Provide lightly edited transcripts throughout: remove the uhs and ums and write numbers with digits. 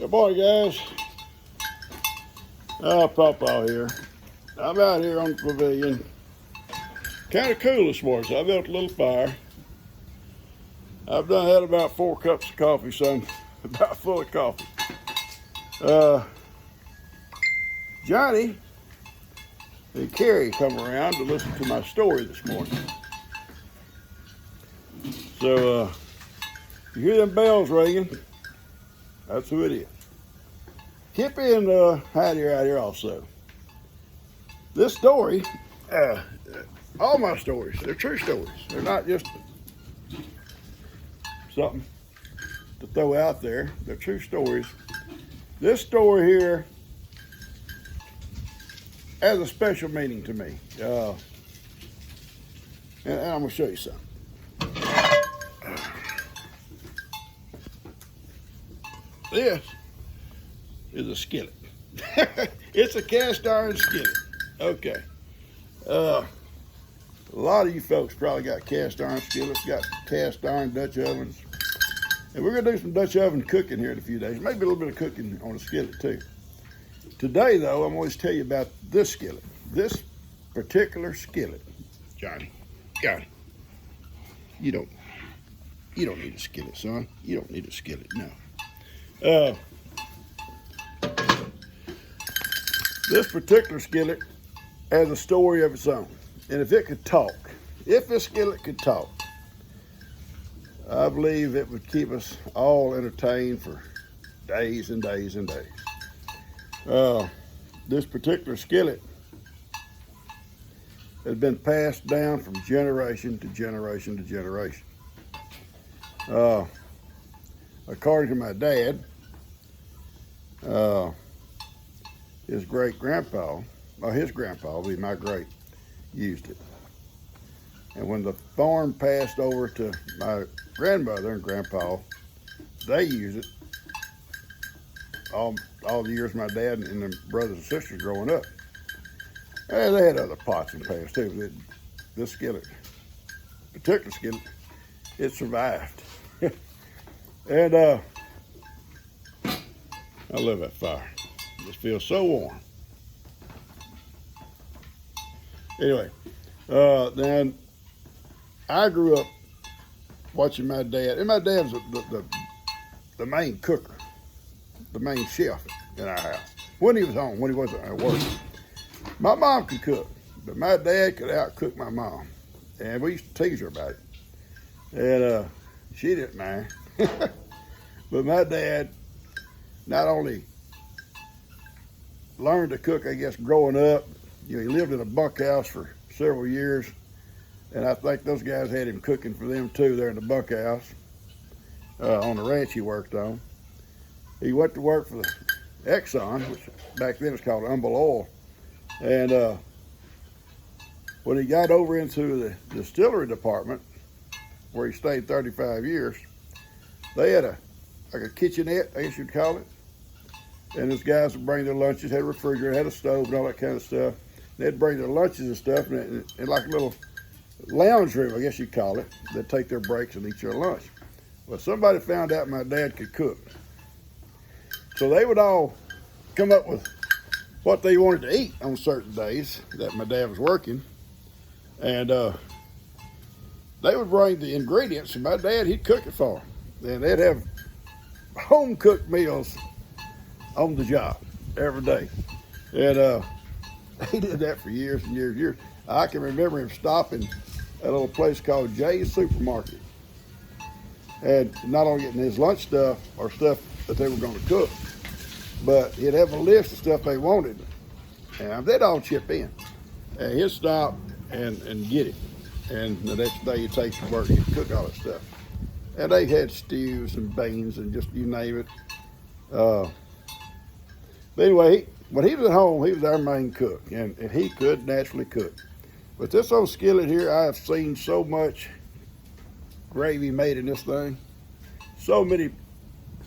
Good morning, guys. Pawpaw here. I'm out here on the pavilion. Kind of cool this morning, so I built a little fire. I've done had about 4 cups of coffee, so I'm about full of coffee. Johnny and Carrie come around to listen to my story this morning. So, you hear them bells ringing? That's who it is. Kippy and Heidi are out here also. This story, all my stories, they're true stories. They're not just something to throw out there. They're true stories. This story here has a special meaning to me. And I'm going to show you something. This is a skillet. It's a cast iron skillet. Okay. A lot of you folks probably got cast iron skillets, got cast iron Dutch ovens. And we're going to do some Dutch oven cooking here in a few days. Maybe a little bit of cooking on a skillet too. Today, though, I'm going to tell you about this skillet. This particular skillet. Johnny, you don't need a skillet, son. You don't need a skillet, no. This particular skillet has a story of its own. And if it could talk, if this skillet could talk, I believe it would keep us all entertained for days and days and days. This particular skillet has been passed down from generation to generation to generation. According to my dad, his great-grandpa, or his grandpa, be my great, used it. And when the farm passed over to my grandmother and grandpa, they used it all the years my dad and their brothers and sisters growing up. And they had other pots and pans too, but this skillet, particular skillet, it survived. And I love that fire. It just feels so warm. Anyway, then I grew up watching my dad, and my dad was the main cooker, the main chef in our house. When he was home, when he wasn't at work. My mom could cook, but my dad could outcook my mom. And we used to tease her about it. And she didn't mind. But my dad not only learned to cook, I guess, growing up. You know, he lived in a bunkhouse for several years, and I think those guys had him cooking for them too there in the bunkhouse on the ranch he worked on. He went to work for the Exxon, which back then was called Humble Oil, and when he got over into the distillery department, where he stayed 35 years, they had like a kitchenette, I guess you'd call it. And those guys would bring their lunches, had a refrigerator, had a stove and all that kind of stuff. They'd bring their lunches and stuff and like a little lounge room, I guess you'd call it. They'd take their breaks and eat their lunch. Well, somebody found out my dad could cook. So they would all come up with what they wanted to eat on certain days that my dad was working. And they would bring the ingredients, and my dad, he'd cook it for them. And they'd have home-cooked meals on the job every day. And he did that for years and years and years. I can remember him stopping at a little place called Jay's Supermarket. And not only getting his lunch stuff or stuff that they were going to cook, but he'd have a list of stuff they wanted. And they'd all chip in. And he'd stop and get it. And the next day he'd take to work and he'd cook all that stuff. And they had stews and beans and just you name it. But anyway, when he was at home, he was our main cook, and he could naturally cook. But this old skillet here, I have seen so much gravy made in this thing, so many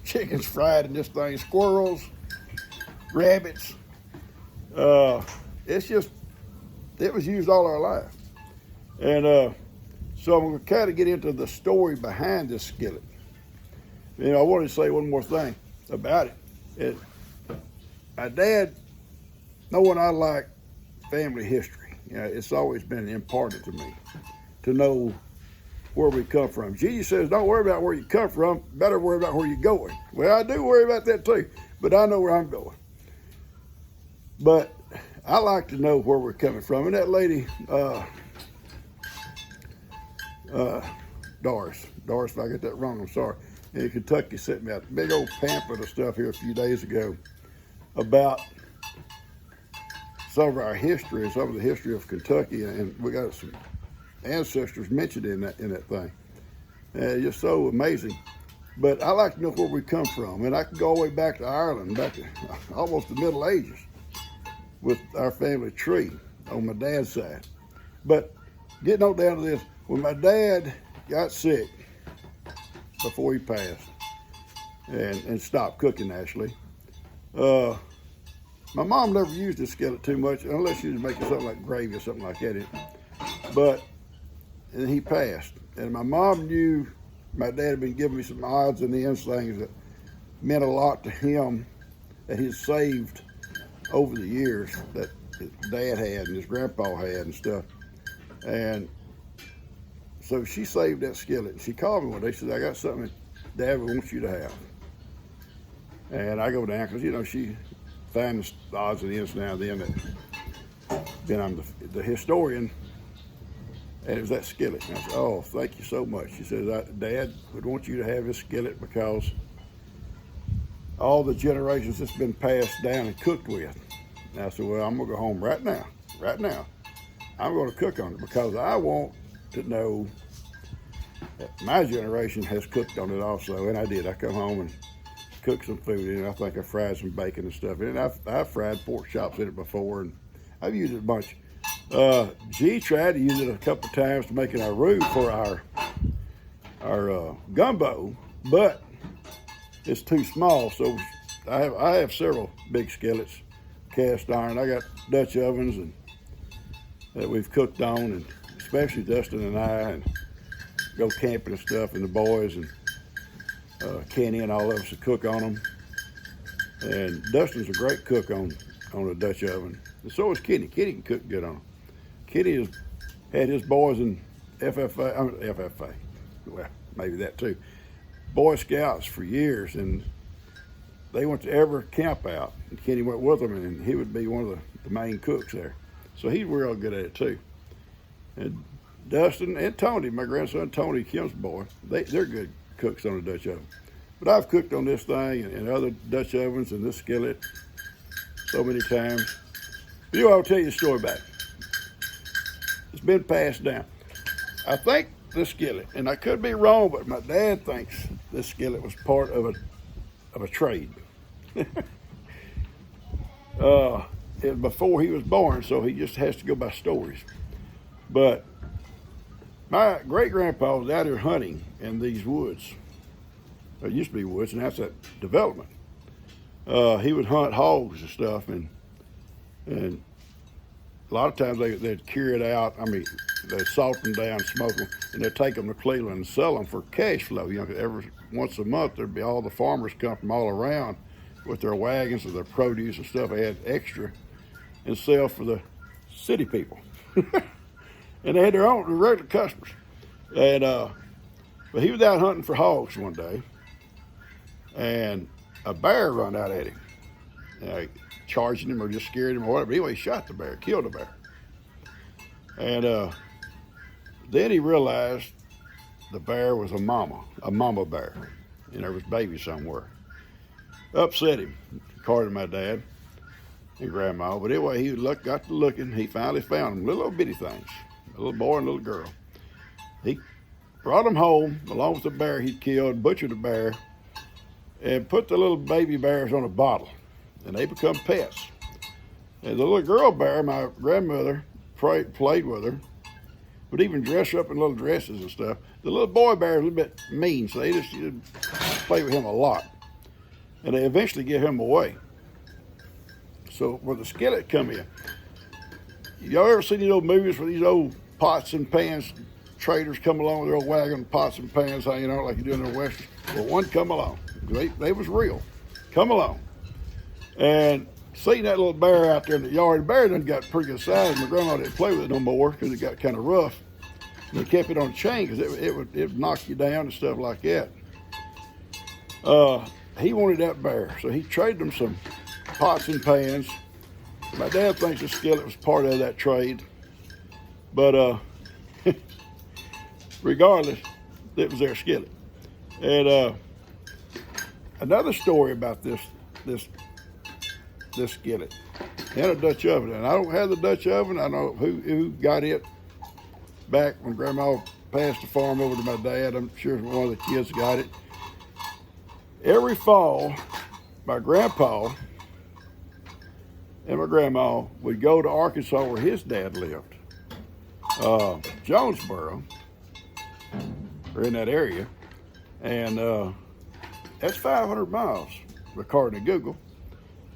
chickens fried in this thing, squirrels, rabbits. It's just, it was used all our life. And so I'm going to kind of get into the story behind this skillet. You know, I wanted to say one more thing about it. it, my dad, knowing I like family history, you know, it's always been important to me to know where we come from. Jesus says, don't worry about where you come from, better worry about where you're going. Well, I do worry about that too, but I know where I'm going. But I like to know where we're coming from. And that lady, Doris, if I get that wrong, I'm sorry, in Kentucky sent me a big old pamphlet of stuff here a few days ago about some of our history and some of the history of Kentucky, and we got some ancestors mentioned in that thing. And it's just so amazing. But I like to know where we come from, and I can go all the way back to Ireland, back to almost the Middle Ages, with our family tree on my dad's side. But getting on down to this, when my dad got sick before he passed and stopped cooking, actually, my mom never used the skillet too much unless she was making something like gravy or something like that. And he passed. And my mom knew my dad had been giving me some odds and ends things that meant a lot to him that he'd saved over the years that his dad had and his grandpa had and stuff. And so she saved that skillet. And she called me one day. She said, I got something Dad wants you to have. And I go down because, you know, she finds the odds and ends now and then that then I'm the historian. And it was that skillet. And I said, oh, thank you so much. She says, Dad would want you to have this skillet because all the generations it's been passed down and cooked with. And I said, well, I'm going to go home right now. I'm going to cook on it because I want to know that my generation has cooked on it also. And I did. I come home and cooked some food in it. I think I fried some bacon and stuff in it. I've fried pork chops in it before, and I've used it a bunch. G tried to use it a couple of times to make our roux for our gumbo, but it's too small. So I have several big skillets, cast iron. I got Dutch ovens and that we've cooked on, and especially Dustin and I, and go camping and stuff, and the boys and Kenny and all of us to cook on them. And Dustin's a great cook on a Dutch oven, and so is Kenny. Kenny can cook good on them. Kenny has had his boys in FFA, well, maybe that too, Boy Scouts for years, and they went to every camp out, and Kenny went with them, and he would be one of the main cooks there. So he's real good at it too. And Dustin and Tony, my grandson Tony, Kim's boy, they're good cooks on a Dutch oven. But I've cooked on this thing and other Dutch ovens and this skillet so many times. But I'll tell you a story about it. It's been passed down. I think this skillet, and I could be wrong, but my dad thinks this skillet was part of a trade. It was before he was born, so he just has to go by stories. But my great-grandpa was out here hunting in these woods. It used to be woods, and that's that development. He would hunt hogs and stuff, and a lot of times they'd carry it out. I mean, they'd salt them down, smoke them, and they'd take them to Cleveland and sell them for cash flow. You know, every once a month there'd be all the farmers come from all around with their wagons and their produce and stuff they had extra and sell for the city people. And they had their own regular customers. And but he was out hunting for hogs one day, and a bear run out at him, charging him or just scared him or whatever. But anyway, he shot the bear, killed the bear. And then he realized the bear was a mama bear, and there was baby somewhere. Upset him, according to my dad and grandma. But anyway, he got to looking. He finally found them, little bitty things, a little boy and a little girl. He brought them home along with the bear he'd killed, butchered the bear, and put the little baby bears on a bottle, and they become pets. And the little girl bear, my grandmother played with her, would even dress her up in little dresses and stuff. The little boy bear was a little bit mean, so they just play with him a lot. And they eventually give him away. So when the skillet come in, y'all ever seen these old movies where these old pots and pans traders come along with their old wagon, pots and pans hanging out like you do in the Western? Well, one come along. They was real. Come along. And seen that little bear out there in the yard. The bear done got pretty good size. My grandma didn't play with it no more because it got kind of rough. And they kept it on a chain because it would knock you down and stuff like that. He wanted that bear, so he traded him some pots and pans. My dad thinks the Skillet was part of that trade, but regardless, it was their Skillet. And another story about this Skillet and a Dutch oven. And I don't have the Dutch oven. I know who got it back when Grandma passed the farm over to my dad. I'm sure one of the kids got it. Every fall, my grandpa and my grandma would go to Arkansas where his dad lived, Jonesboro, or in that area. And that's 500 miles, according to Google.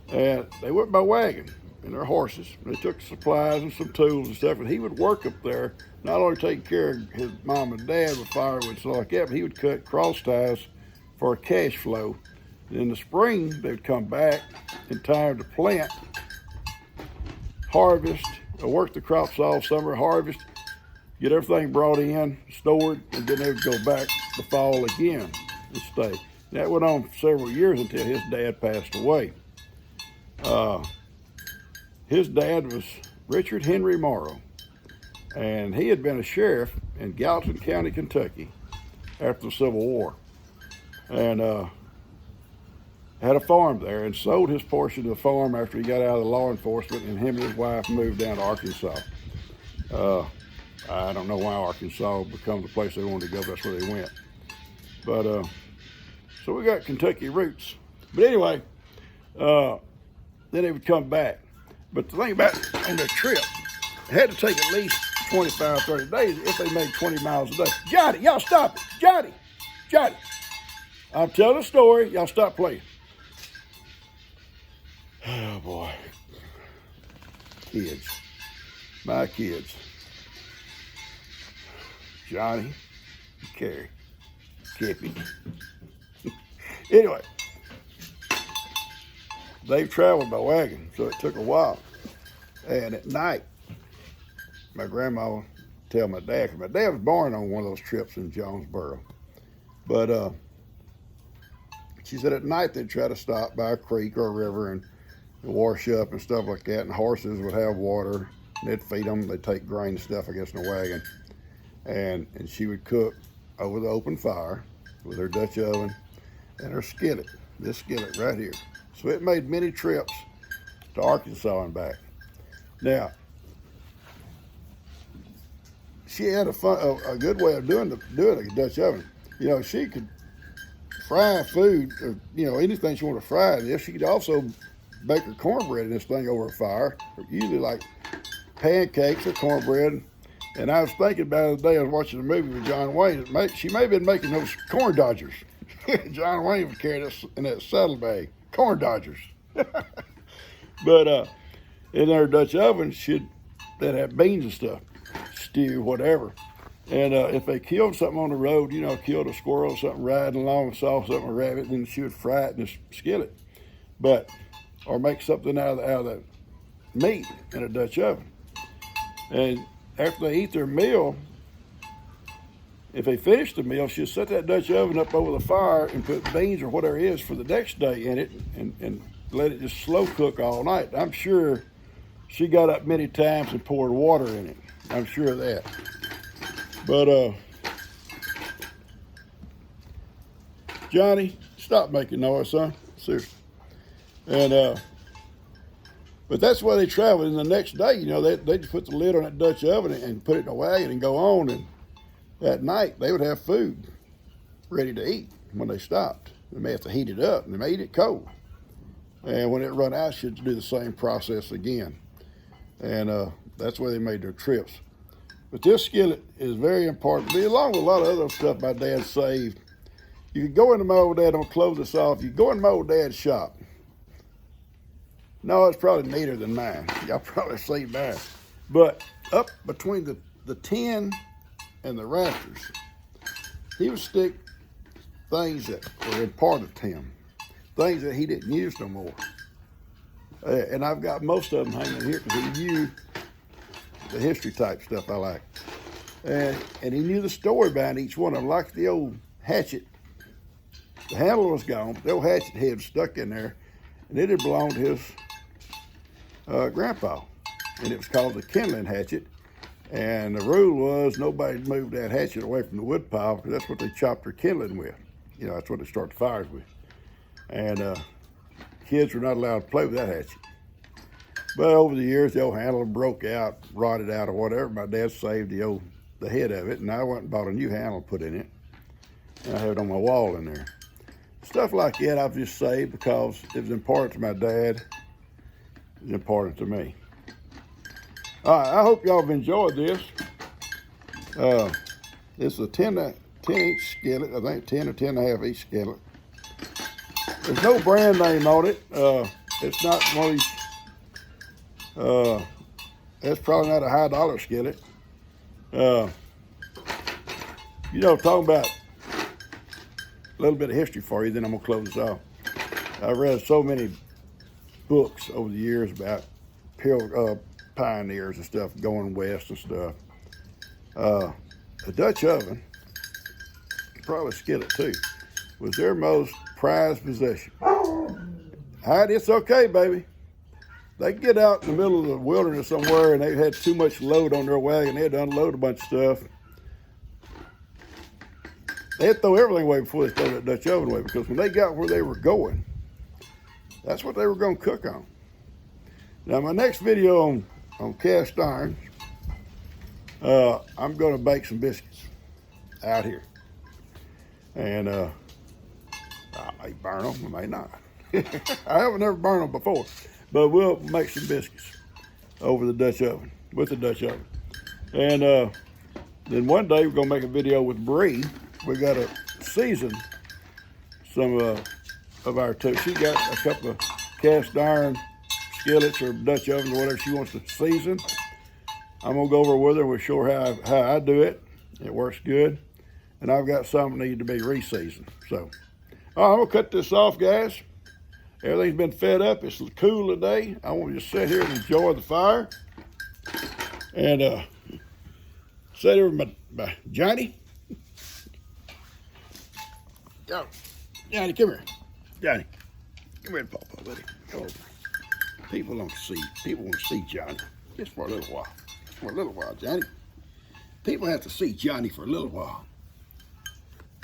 And they went by wagon and their horses. They took supplies and some tools and stuff, and he would work up there, not only taking care of his mom and dad with firewood and stuff like that, but he would cut cross ties for a cash flow. And in the spring, they'd come back in time to plant, harvest, work the crops all summer, harvest, get everything brought in, stored, and then they would go back the fall again and stay. That went on for several years until his dad passed away. His dad was Richard Henry Morrow, and he had been a sheriff in Gallatin County, Kentucky after the Civil War, and had a farm there and sold his portion of the farm after he got out of the law enforcement, and him and his wife moved down to Arkansas. I don't know why Arkansas became the place they wanted to go, that's where they went. But so we got Kentucky roots. But anyway, then they would come back. But the thing about on their trip, it had to take at least 25, 30 days if they made 20 miles a day. Johnny, y'all stop it. Johnny. I'm telling a story. Y'all stop playing. Oh, boy. Kids. My kids. Johnny, Carrie, Kippy. Anyway, they've traveled by wagon, so it took a while. And at night, my grandma would tell my dad, because my dad was born on one of those trips in Jonesboro. But she said at night they'd try to stop by a creek or a river and wash up and stuff like that, and horses would have water, and they'd feed them. They'd take grain and stuff, I guess, in a wagon. And she would cook over the open fire with her Dutch oven and her skillet, this skillet right here. So it made many trips to Arkansas and back. Now, she had a good way of doing a Dutch oven. You know, she could fry food, or, you know, anything she wanted to fry in this. She could also bake her cornbread in this thing over a fire, usually like pancakes or cornbread. And I was thinking about it the day I was watching a movie with John Wayne. She may have been making those corn dodgers. John Wayne would carry this in that saddlebag. Corn dodgers. But in her Dutch oven, they'd have beans and stuff, stew, whatever. And if they killed something on the road, you know, killed a squirrel or something riding along and saw something, a rabbit, then she would fry it in this skillet. Or make something out of the meat in a Dutch oven. And after they eat their meal, if they finish the meal, she'll set that Dutch oven up over the fire and put beans or whatever it is for the next day in it and let it just slow cook all night. I'm sure she got up many times and poured water in it. I'm sure of that. But Johnny, stop making noise, son. Seriously. And but that's why they traveled. And the next day, you know, they just put the lid on that Dutch oven and put it in a wagon and go on. And at night, they would have food ready to eat when they stopped. They may have to heat it up, and they may eat it cold. And when it run out, she'd do the same process again. And that's why they made their trips. But this skillet is very important, along with a lot of other stuff my dad saved. You could go into my old dad, I'm gonna close this off. You go into my old dad's shop. No, it's probably neater than mine. Y'all probably see mine. But up between the tin and the rafters, he would stick things that were important to him, things that he didn't use no more. And I've got most of them hanging here because he knew the history type stuff I like. And he knew the story behind each one of them, like the old hatchet. The handle was gone, but the old hatchet head was stuck in there, and it had belonged to his grandpa. And it was called the kindling hatchet. And the rule was nobody moved that hatchet away from the wood pile because that's what they chopped their kindling with. You know, that's what they start the fires with. And kids were not allowed to play with that hatchet. But over the years, the old handle broke out, rotted out, or whatever. My dad saved the head of it, and I went and bought a new handle put in it. And I have it on my wall in there. Stuff like that I've just saved because it was important to my dad. It was important to me. All right, I hope y'all have enjoyed this. It's a 10-inch skillet, I think 10 or 10 and a half each skillet. There's no brand name on it. It's not one of these, it's probably not a high dollar skillet. You know, talking about a little bit of history for you, then I'm gonna close this off. I've read so many books over the years about pioneers and stuff going west and stuff. The Dutch oven, probably skillet too, was their most prized possession. Heidi, it's okay, baby. They get out in the middle of the wilderness somewhere and they had too much load on their wagon. They had to unload a bunch of stuff. They had to throw everything away before they threw that Dutch oven away, because when they got where they were going, that's what they were going to cook on. Now, my next video on cast iron, I'm going to bake some biscuits out here. And I may burn them, I may not. I haven't ever burned them before, but we'll make some biscuits over the Dutch oven, with the Dutch oven. And then one day we're going to make a video with Bree. We got to season some of our toast. She got a couple of cast iron skillets or Dutch ovens or whatever she wants to season. I'm gonna go over with her. We'll show her how I do it. It works good. And I've got some that need to be re-seasoned. So, all right, I'm gonna cut this off, guys. Everything's been fed up. It's cool today. I want to just sit here and enjoy the fire. And sit here with my Johnny. Yo, Johnny, come here. Johnny, come here, Papa, buddy. Come over. People want to see Johnny just for a little while. For a little while, Johnny. People have to see Johnny for a little while.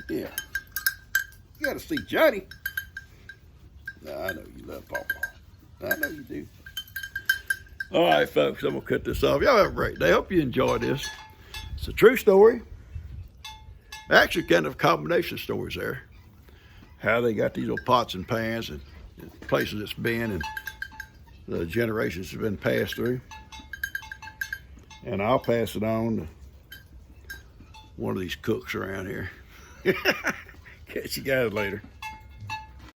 Yeah. You got to see Johnny. No, I know you love Papa. I know you do. All right, folks, I'm going to cut this off. Y'all have a great day. Hope you enjoyed this. It's a true story. Actually, kind of a combination of stories there. How they got these little pots and pans and places it's been and the generations have been passed through. And I'll pass it on to one of these cooks around here. Catch you guys later.